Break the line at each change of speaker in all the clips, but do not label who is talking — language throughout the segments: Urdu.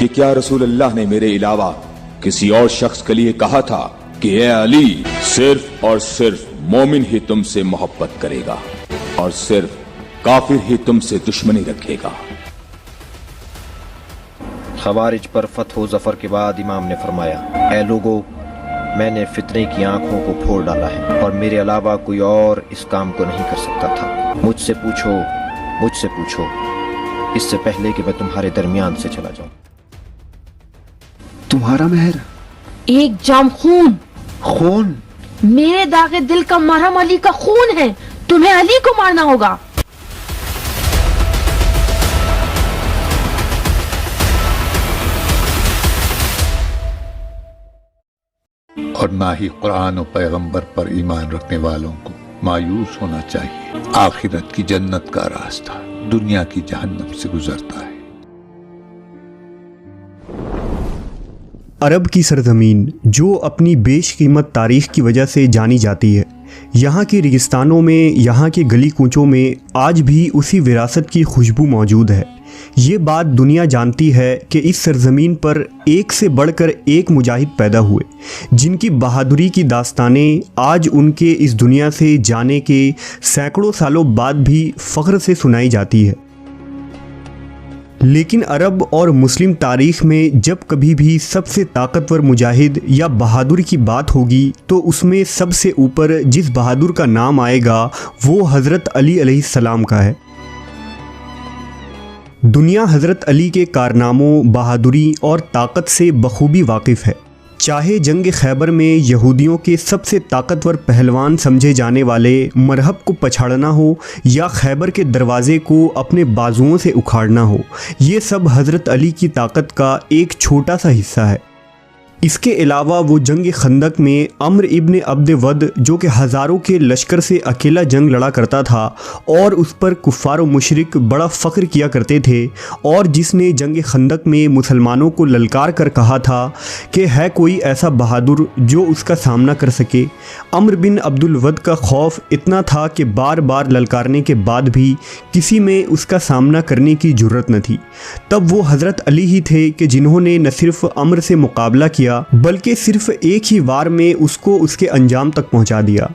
کہ کیا رسول اللہ نے میرے علاوہ کسی اور شخص کے لیے کہا تھا کہ اے علی صرف اور صرف مومن ہی تم سے محبت کرے گا اور صرف کافر ہی تم سے دشمنی رکھے گا۔
خوارج پر فتح و ظفر کے بعد امام نے فرمایا، اے لوگو، میں نے فتنے کی آنکھوں کو پھوڑ ڈالا ہے اور میرے علاوہ کوئی اور اس کام کو نہیں کر سکتا تھا۔ مجھ سے پوچھو اس سے پہلے کہ میں تمہارے درمیان سے چلا جاؤں۔
تمہارا مہر
ایک جام خون،
خون؟
میرے داغ دل کا مرہم علی کا خون ہے، تمہیں علی کو مارنا ہوگا۔
اور نہ ہی قرآن و پیغمبر پر ایمان رکھنے والوں کو مایوس ہونا چاہیے۔ آخرت کی جنت کا راستہ دنیا کی جہنم سے گزرتا ہے۔
عرب کی سرزمین جو اپنی بیش قیمت تاریخ کی وجہ سے جانی جاتی ہے، یہاں کے ریگستانوں میں، یہاں کے گلی کوچوں میں آج بھی اسی وراثت کی خوشبو موجود ہے۔ یہ بات دنیا جانتی ہے کہ اس سرزمین پر ایک سے بڑھ کر ایک مجاہد پیدا ہوئے، جن کی بہادری کی داستانیں آج ان کے اس دنیا سے جانے کے سینکڑوں سالوں بعد بھی فخر سے سنائی جاتی ہے۔ لیکن عرب اور مسلم تاریخ میں جب کبھی بھی سب سے طاقتور مجاہد یا بہادر کی بات ہوگی تو اس میں سب سے اوپر جس بہادر کا نام آئے گا وہ حضرت علی علیہ السلام کا ہے۔ دنیا حضرت علی کے کارناموں، بہادری اور طاقت سے بخوبی واقف ہے۔ چاہے جنگ خیبر میں یہودیوں کے سب سے طاقتور پہلوان سمجھے جانے والے مرہب کو پچھاڑنا ہو یا خیبر کے دروازے کو اپنے بازوؤں سے اکھاڑنا ہو، یہ سب حضرت علی کی طاقت کا ایک چھوٹا سا حصہ ہے۔ اس کے علاوہ وہ جنگ خندق میں عمرو ابن عبد ود جو کہ ہزاروں کے لشکر سے اکیلا جنگ لڑا کرتا تھا اور اس پر کفار و مشرک بڑا فخر کیا کرتے تھے، اور جس نے جنگ خندق میں مسلمانوں کو للکار کر کہا تھا کہ ہے کوئی ایسا بہادر جو اس کا سامنا کر سکے۔ عمرو بن عبد الود کا خوف اتنا تھا کہ بار بار للکارنے کے بعد بھی کسی میں اس کا سامنا کرنے کی جرت نہ تھی۔ تب وہ حضرت علی ہی تھے کہ جنہوں نے نہ صرف عمرو سے مقابلہ کیا بلکہ صرف ایک ہی وار میں اس کو اس کے انجام تک پہنچا دیا۔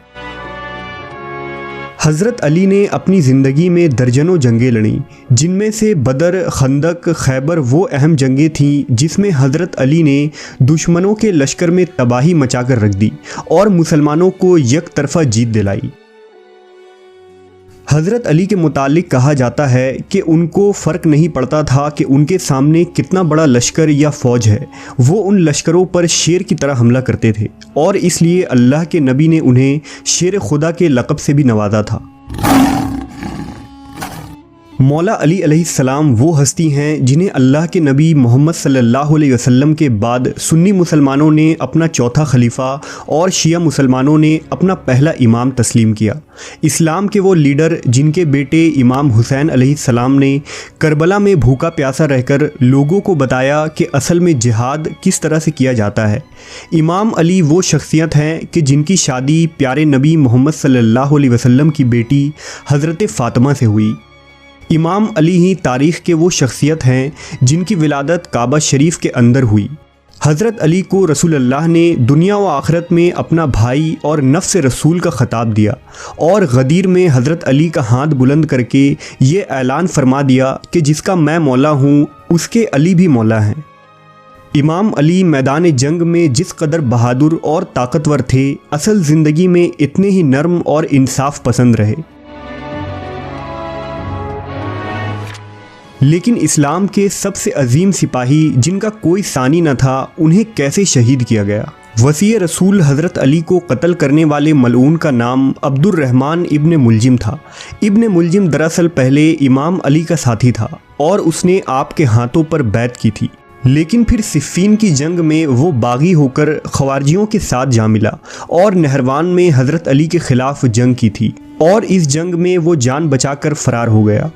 حضرت علی نے اپنی زندگی میں درجنوں جنگیں لڑیں، جن میں سے بدر، خندق، خیبر وہ اہم جنگیں تھیں جس میں حضرت علی نے دشمنوں کے لشکر میں تباہی مچا کر رکھ دی اور مسلمانوں کو یک طرفہ جیت دلائی۔ حضرت علی کے متعلق کہا جاتا ہے کہ ان کو فرق نہیں پڑتا تھا کہ ان کے سامنے کتنا بڑا لشکر یا فوج ہے، وہ ان لشکروں پر شیر کی طرح حملہ کرتے تھے، اور اس لیے اللہ کے نبی نے انہیں شیر خدا کے لقب سے بھی نوازا تھا۔ مولا علی علیہ السلام وہ ہستی ہیں جنہیں اللہ کے نبی محمد صلی اللہ علیہ وسلم کے بعد سنی مسلمانوں نے اپنا چوتھا خلیفہ اور شیعہ مسلمانوں نے اپنا پہلا امام تسلیم کیا۔ اسلام کے وہ لیڈر جن کے بیٹے امام حسین علیہ السلام نے کربلا میں بھوکا پیاسا رہ کر لوگوں کو بتایا کہ اصل میں جہاد کس طرح سے کیا جاتا ہے۔ امام علی وہ شخصیت ہیں کہ جن کی شادی پیارے نبی محمد صلی اللہ علیہ وسلم کی بیٹی حضرت فاطمہ سے ہوئی۔ امام علی ہی تاریخ کے وہ شخصیت ہیں جن کی ولادت کعبہ شریف کے اندر ہوئی۔ حضرت علی کو رسول اللہ نے دنیا و آخرت میں اپنا بھائی اور نفس رسول کا خطاب دیا، اور غدیر میں حضرت علی کا ہاتھ بلند کر کے یہ اعلان فرما دیا کہ جس کا میں مولا ہوں اس کے علی بھی مولا ہیں۔ امام علی میدان جنگ میں جس قدر بہادر اور طاقتور تھے، اصل زندگی میں اتنے ہی نرم اور انصاف پسند رہے۔ لیکن اسلام کے سب سے عظیم سپاہی جن کا کوئی ثانی نہ تھا، انہیں کیسے شہید کیا گیا؟ وصی رسول حضرت علی کو قتل کرنے والے ملعون کا نام عبد الرحمن ابن ملجم تھا۔ ابن ملجم دراصل پہلے امام علی کا ساتھی تھا اور اس نے آپ کے ہاتھوں پر بیعت کی تھی، لیکن پھر صفین کی جنگ میں وہ باغی ہو کر خوارجیوں کے ساتھ جا ملا اور نہروان میں حضرت علی کے خلاف جنگ کی تھی، اور اس جنگ میں وہ جان بچا کر فرار ہو گیا۔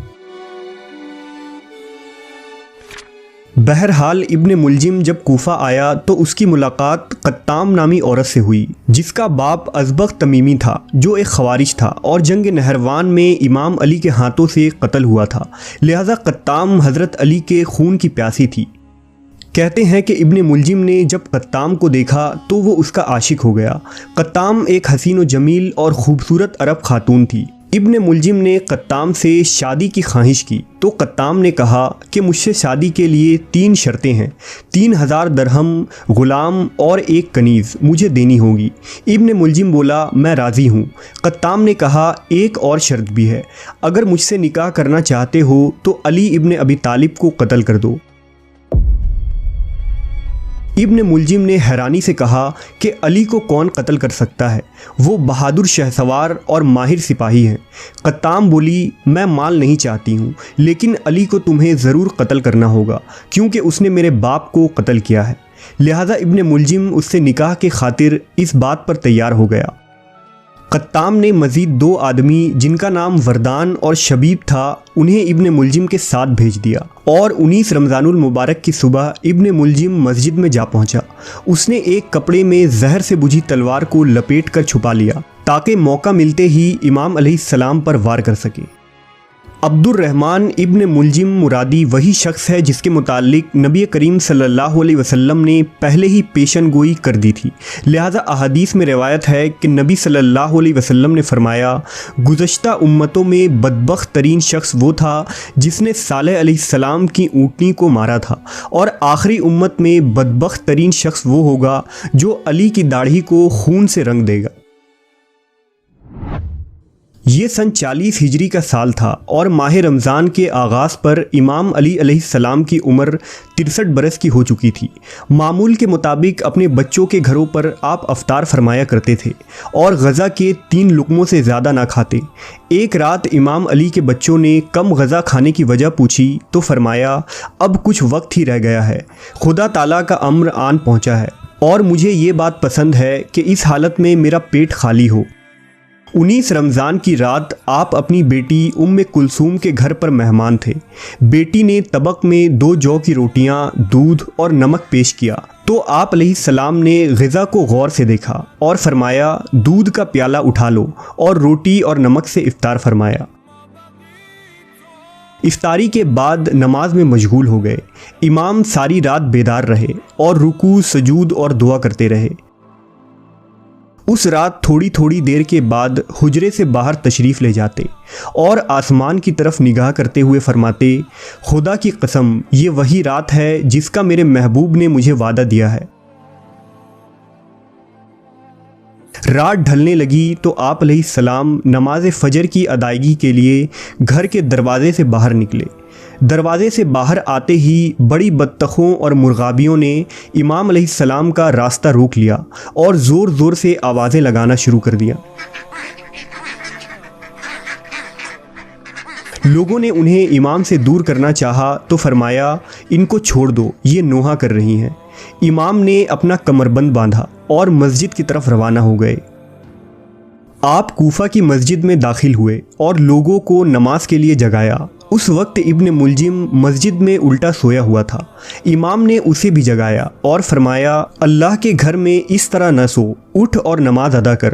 بہرحال ابن ملجم جب کوفہ آیا تو اس کی ملاقات قطام نامی عورت سے ہوئی جس کا باپ ازبغ تمیمی تھا، جو ایک خوارج تھا اور جنگ نہروان میں امام علی کے ہاتھوں سے قتل ہوا تھا، لہذا قطام حضرت علی کے خون کی پیاسی تھی۔ کہتے ہیں کہ ابن ملجم نے جب قطام کو دیکھا تو وہ اس کا عاشق ہو گیا۔ قطام ایک حسین و جمیل اور خوبصورت عرب خاتون تھی۔ ابن ملجم نے قطام سے شادی کی خواہش کی تو قطام نے کہا کہ مجھ سے شادی کے لیے 3 شرطیں ہیں، 3000 درہم، غلام اور 1 کنیز مجھے دینی ہوگی۔ ابن ملجم بولا میں راضی ہوں۔ قطام نے کہا ایک اور شرط بھی ہے، اگر مجھ سے نکاح کرنا چاہتے ہو تو علی ابن ابی طالب کو قتل کر دو۔ ابن ملجم نے حیرانی سے کہا کہ علی کو کون قتل کر سکتا ہے، وہ بہادر شہسوار اور ماہر سپاہی ہیں۔ قطام بولی میں مال نہیں چاہتی ہوں، لیکن علی کو تمہیں ضرور قتل کرنا ہوگا کیونکہ اس نے میرے باپ کو قتل کیا ہے۔ لہٰذا ابن ملجم اس سے نکاح کے خاطر اس بات پر تیار ہو گیا۔ قطام نے مزید 2 آدمی جن کا نام وردان اور شبیب تھا انہیں ابن ملجم کے ساتھ بھیج دیا، اور 19 رمضان المبارک کی صبح ابن ملجم مسجد میں جا پہنچا۔ اس نے ایک کپڑے میں زہر سے بجھی تلوار کو لپیٹ کر چھپا لیا تاکہ موقع ملتے ہی امام علیہ السلام پر وار کر سکے۔ عبد الرحمن ابن ملجم مرادی وہی شخص ہے جس کے متعلق نبی کریم صلی اللہ علیہ وسلم نے پہلے ہی پیشن گوئی کر دی تھی۔ لہذا احادیث میں روایت ہے کہ نبی صلی اللہ علیہ وسلم نے فرمایا گزشتہ امتوں میں بدبخت ترین شخص وہ تھا جس نے صالح علیہ السلام کی اونٹنی کو مارا تھا، اور آخری امت میں بدبخت ترین شخص وہ ہوگا جو علی کی داڑھی کو خون سے رنگ دے گا۔ یہ سن 40 ہجری کا سال تھا اور ماہ رمضان کے آغاز پر امام علی علیہ السلام کی عمر 63 برس کی ہو چکی تھی۔ معمول کے مطابق اپنے بچوں کے گھروں پر آپ افطار فرمایا کرتے تھے اور غذا کے 3 لقموں سے زیادہ نہ کھاتے۔ ایک رات امام علی کے بچوں نے کم غذا کھانے کی وجہ پوچھی تو فرمایا اب کچھ وقت ہی رہ گیا ہے، خدا تعالیٰ کا امر آن پہنچا ہے اور مجھے یہ بات پسند ہے کہ اس حالت میں میرا پیٹ خالی ہو۔ 19 رمضان کی رات آپ اپنی بیٹی ام کلثوم کے گھر پر مہمان تھے۔ بیٹی نے طبق میں 2 جو کی روٹیاں، دودھ اور نمک پیش کیا تو آپ علیہ السلام نے غذا کو غور سے دیکھا اور فرمایا دودھ کا پیالہ اٹھا لو، اور روٹی اور نمک سے افطار فرمایا۔ افطاری کے بعد نماز میں مشغول ہو گئے۔ امام ساری رات بیدار رہے اور رکوع، سجود اور دعا کرتے رہے۔ اس رات تھوڑی تھوڑی دیر کے بعد حجرے سے باہر تشریف لے جاتے اور آسمان کی طرف نگاہ کرتے ہوئے فرماتے خدا کی قسم یہ وہی رات ہے جس کا میرے محبوب نے مجھے وعدہ دیا ہے۔ رات ڈھلنے لگی تو آپ علیہ السلام نماز فجر کی ادائیگی کے لیے گھر کے دروازے سے باہر نکلے۔ دروازے سے باہر آتے ہی بڑی بطخوں اور مرغابیوں نے امام علیہ السلام کا راستہ روک لیا اور زور زور سے آوازیں لگانا شروع کر دیا۔ لوگوں نے انہیں امام سے دور کرنا چاہا تو فرمایا ان کو چھوڑ دو، یہ نوحہ کر رہی ہیں۔ امام نے اپنا کمربند باندھا اور مسجد کی طرف روانہ ہو گئے۔ آپ کوفہ کی مسجد میں داخل ہوئے اور لوگوں کو نماز کے لیے جگایا۔ اس وقت ابن ملجم مسجد میں الٹا سویا ہوا تھا۔ امام نے اسے بھی جگایا اور فرمایا اللہ کے گھر میں اس طرح نہ سو، اٹھ اور نماز ادا کر۔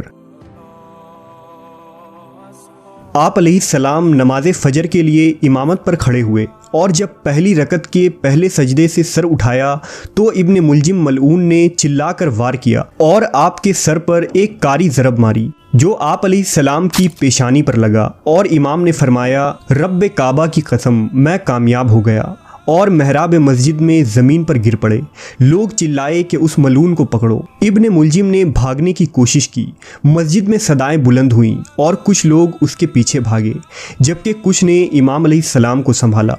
آپ علیہ السلام نماز فجر کے لیے امامت پر کھڑے ہوئے اور جب پہلی رکعت کے پہلے سجدے سے سر اٹھایا تو ابن ملجم ملعون نے چلا کر وار کیا اور آپ کے سر پر ایک کاری ضرب ماری جو آپ علیہ السلام کی پیشانی پر لگا، اور امام نے فرمایا رب کعبہ کی قسم میں کامیاب ہو گیا، اور محراب مسجد میں زمین پر گر پڑے۔ لوگ چلائے کہ اس ملعون کو پکڑو۔ ابن ملجم نے بھاگنے کی کوشش کی، مسجد میں صدائیں بلند ہوئیں اور کچھ لوگ اس کے پیچھے بھاگے جبکہ کچھ نے امام علیہ السلام کو سنبھالا۔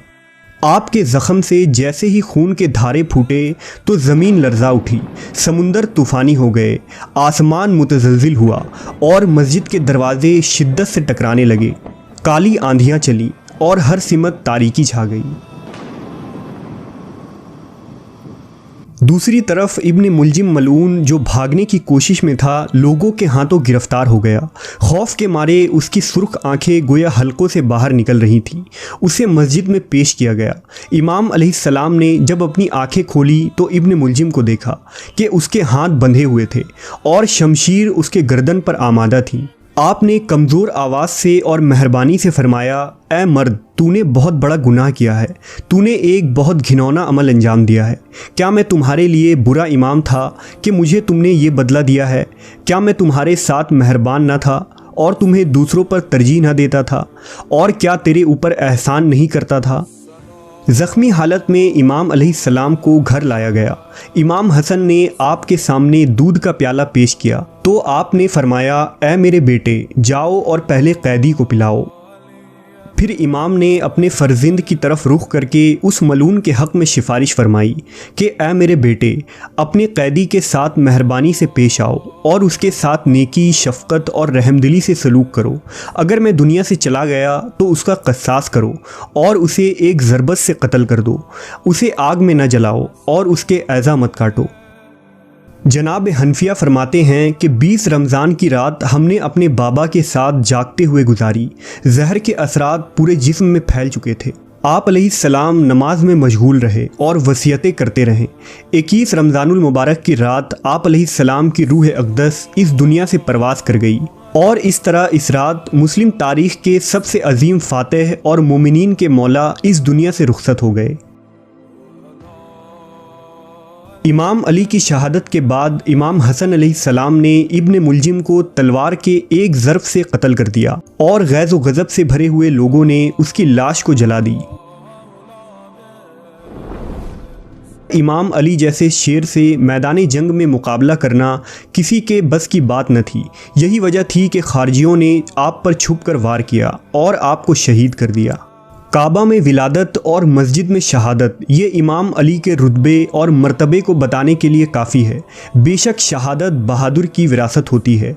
آپ کے زخم سے جیسے ہی خون کے دھارے پھوٹے تو زمین لرزا اٹھی، سمندر طوفانی ہو گئے، آسمان متزلزل ہوا اور مسجد کے دروازے شدت سے ٹکرانے لگے۔ کالی آندھیاں چلیں اور ہر سمت تاریکی چھا گئی۔ دوسری طرف ابن ملجم ملعون جو بھاگنے کی کوشش میں تھا لوگوں کے ہاتھوں گرفتار ہو گیا۔ خوف کے مارے اس کی سرخ آنکھیں گویا حلقوں سے باہر نکل رہی تھیں۔ اسے مسجد میں پیش کیا گیا۔ امام علیہ السلام نے جب اپنی آنکھیں کھولی تو ابن ملجم کو دیکھا کہ اس کے ہاتھ بندھے ہوئے تھے اور شمشیر اس کے گردن پر آمادہ تھی۔ آپ نے کمزور آواز سے اور مہربانی سے فرمایا، اے مرد، تو نے بہت بڑا گناہ کیا ہے، تو نے ایک بہت گھنونا عمل انجام دیا ہے۔ کیا میں تمہارے لیے برا امام تھا کہ مجھے تم نے یہ بدلہ دیا ہے؟ کیا میں تمہارے ساتھ مہربان نہ تھا اور تمہیں دوسروں پر ترجیح نہ دیتا تھا؟ اور کیا تیرے اوپر احسان نہیں کرتا تھا؟ زخمی حالت میں امام علیہ السلام کو گھر لایا گیا۔ امام حسن نے آپ کے سامنے دودھ کا پیالہ پیش کیا تو آپ نے فرمایا، اے میرے بیٹے، جاؤ اور پہلے قیدی کو پلاؤ۔ پھر امام نے اپنے فرزند کی طرف رخ کر کے اس ملعون کے حق میں سفارش فرمائی کہ اے میرے بیٹے، اپنے قیدی کے ساتھ مہربانی سے پیش آؤ اور اس کے ساتھ نیکی، شفقت اور رحمدلی سے سلوک کرو۔ اگر میں دنیا سے چلا گیا تو اس کا قصاص کرو اور اسے ایک ضربت سے قتل کر دو، اسے آگ میں نہ جلاؤ اور اس کے اعضاء مت کاٹو۔ جناب حنفیہ فرماتے ہیں کہ 20 رمضان کی رات ہم نے اپنے بابا کے ساتھ جاگتے ہوئے گزاری۔ زہر کے اثرات پورے جسم میں پھیل چکے تھے۔ آپ علیہ السلام نماز میں مشغول رہے اور وصیتیں کرتے رہے۔ 21 رمضان المبارک کی رات آپ علیہ السلام کی روح اقدس اس دنیا سے پرواز کر گئی، اور اس طرح اس رات مسلم تاریخ کے سب سے عظیم فاتح اور مومنین کے مولا اس دنیا سے رخصت ہو گئے۔ امام علی کی شہادت کے بعد امام حسن علیہ السلام نے ابن ملجم کو تلوار کے ایک ضرب سے قتل کر دیا اور غیظ و غضب سے بھرے ہوئے لوگوں نے اس کی لاش کو جلا دی۔ امام علی جیسے شیر سے میدان جنگ میں مقابلہ کرنا کسی کے بس کی بات نہ تھی۔ یہی وجہ تھی کہ خارجیوں نے آپ پر چھپ کر وار کیا اور آپ کو شہید کر دیا۔ کعبہ میں ولادت اور مسجد میں شہادت، یہ امام علی کے رتبے اور مرتبے کو بتانے کے لیے کافی ہے۔ بے شک شہادت بہادر کی وراثت ہوتی ہے۔